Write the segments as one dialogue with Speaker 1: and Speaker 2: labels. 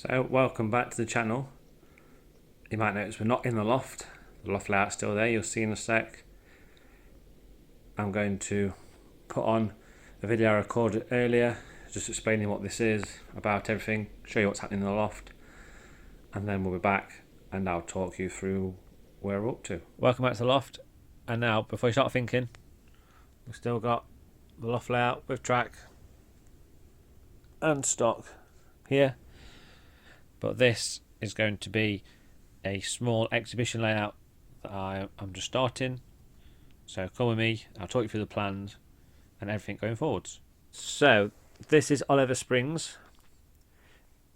Speaker 1: So welcome back to the channel. You might notice we're not in the loft. The loft layout's still there, you'll see in a sec. I'm going to put on a video I recorded earlier, just explaining what this is, about everything, show you what's happening in the loft, and then we'll be back and I'll talk you through where we're up to. Welcome back to the loft, and now before you start thinking, we've still got the loft layout with track and stock here. But this is going to be a small exhibition layout that I'm just starting. So come with me, I'll talk you through the plans and everything going forwards. So this is Oliver Springs.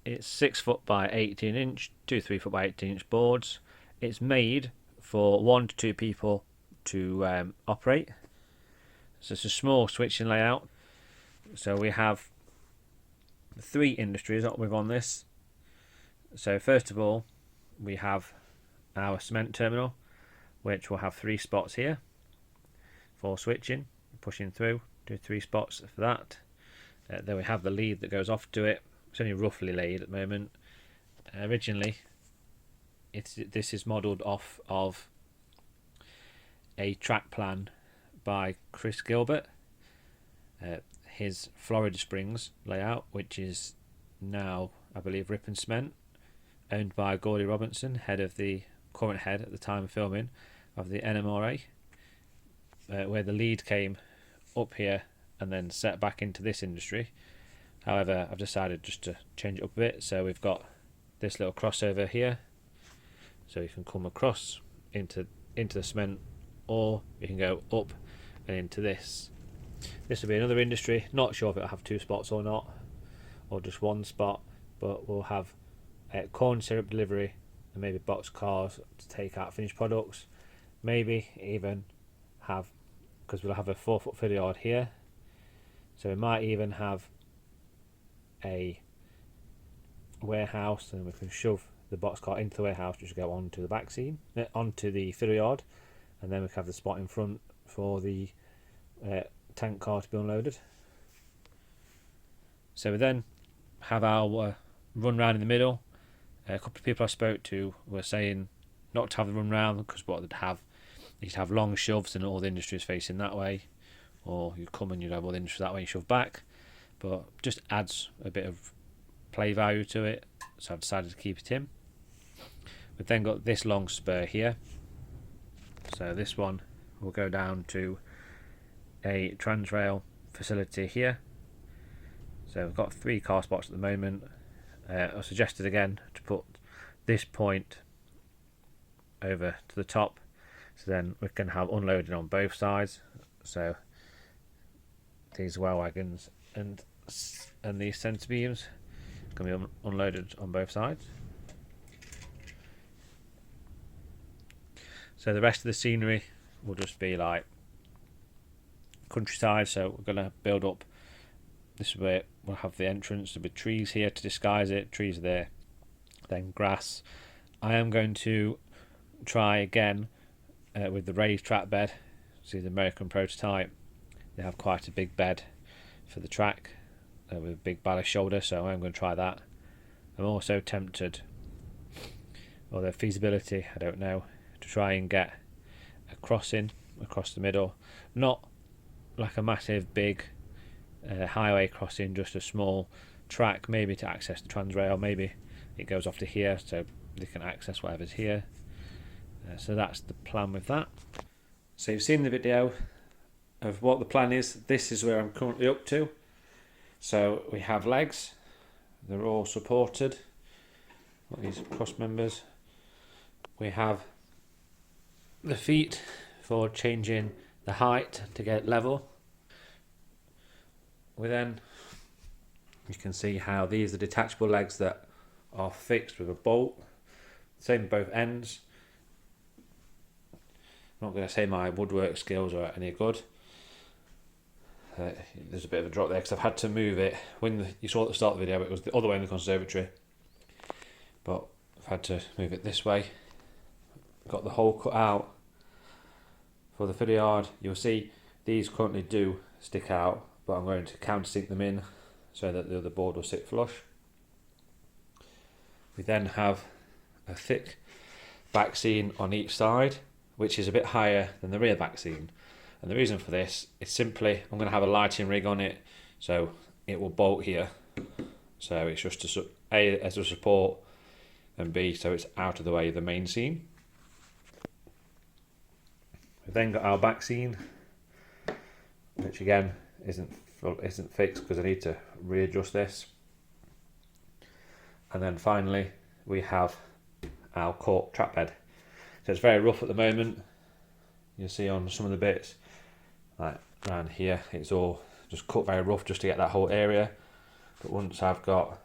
Speaker 1: It's 6 foot by 18 inch, 3 foot by 18 inch boards. It's made for 1 to 2 people to operate. So it's a small switching layout. So we have 3 industries with on this. So first of all, we have our cement terminal, which will have 3 spots here for switching, pushing through, do 3 spots for that. Then we have the lead that goes off to it. It's only roughly laid at the moment. Originally, this is modelled off of a track plan by Chris Gilbert, his Florida Springs layout, which is now, I believe, Ripon Cement, owned by Gordy Robinson, current head at the time of filming of the NMRA, where the lead came up here and then set back into this industry. However, I've decided just to change it up a bit, so we've got this little crossover here, so you can come across into the cement, or you can go up and into this. This will be another industry, not sure if it'll have 2 spots or not, or just 1 spot, but we'll have corn syrup delivery and maybe box cars to take out finished products. Maybe even have, because we'll have a 4 foot filler yard here, so we might even have a warehouse, and we can shove the box car into the warehouse, just go onto the back scene, onto the filler yard, and then we can have the spot in front for the tank car to be unloaded. So we then have our run round in the middle. A couple of people I spoke to were saying not to have the run round, because what they'd have, you'd have long shoves and all the industry is facing that way, or you come and you'd have all the industry that way and shove back, but just adds a bit of play value to it, so I've decided to keep it in. We've then got this long spur here, so this one will go down to a transrail facility here. So we've got 3 car spots at the moment. I suggested again to put this point over to the top, so then we can have unloading on both sides. So these well wagons and these centre beams can be unloaded on both sides. So the rest of the scenery will just be like countryside, so we're going to build up. This is where we'll have the entrance. There'll be trees here to disguise it, trees there, then grass. I am going to try again with the raised track bed. See the American prototype, they have quite a big bed for the track with a big ballast shoulder, so I'm going to try that. I'm also tempted, although feasibility I don't know, to try and get a crossing across the middle, not like a massive big highway crossing, just a small track, maybe to access the transrail. Maybe it goes off to here so they can access whatever's here. So that's the plan with that. So you've seen the video of what the plan is. This is where I'm currently up to. So we have legs, they're all supported, got these cross members. We have the feet for changing the height to get level. You can see how these are detachable legs that are fixed with a bolt, same both ends. I'm not going to say my woodwork skills are any good. There's a bit of a drop there because I've had to move it. When you saw at the start of the video, it was the other way in the conservatory, but I've had to move it this way. Got the hole cut out for the filler yard. You'll see these currently do stick out, but I'm going to countersink them in so that the other board will sit flush. We then have a thick back seam on each side, which is a bit higher than the rear back seam. And the reason for this is simply I'm going to have a lighting rig on it, so it will bolt here. So it's just to, A, as a support, and B, so it's out of the way of the main seam. We've then got our back seam, which again isn't fixed because I need to readjust this. And then finally we have our cork trap bed. So it's very rough at the moment. You'll see on some of the bits, like around here, it's all just cut very rough just to get that whole area. But once I've got,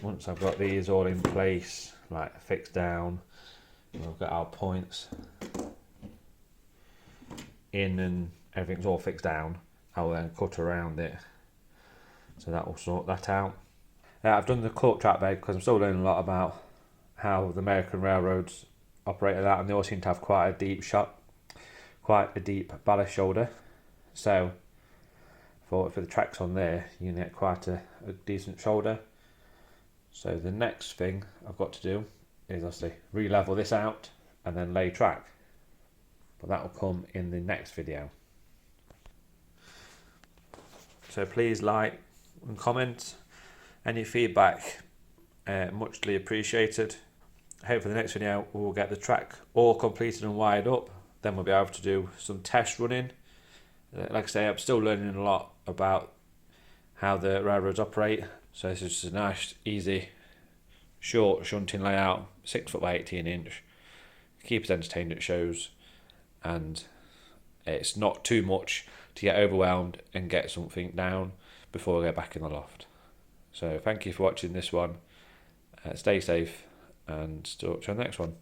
Speaker 1: once I've got these all in place, like fixed down, we've got our points in and everything's all fixed down, I'll then cut around it. So that will sort that out. I've done the cork trap bed because I'm still learning a lot about how the American railroads operated that, and they all seem to have quite a deep ballast shoulder. So for the tracks on there, you get quite a decent shoulder. So the next thing I've got to do is obviously re-level this out and then lay track. But that will come in the next video. So please like and comment. Any feedback, muchly appreciated. Hopefully the next video we'll get the track all completed and wired up. Then we'll be able to do some test running. Like I say, I'm still learning a lot about how the railroads operate. So this is just a nice, easy, short shunting layout, 6 foot by 18 inch. Keep us entertained at shows, and it's not too much to get overwhelmed and get something down before I go back in the loft. So thank you for watching this one. Stay safe and talk to you on the next one.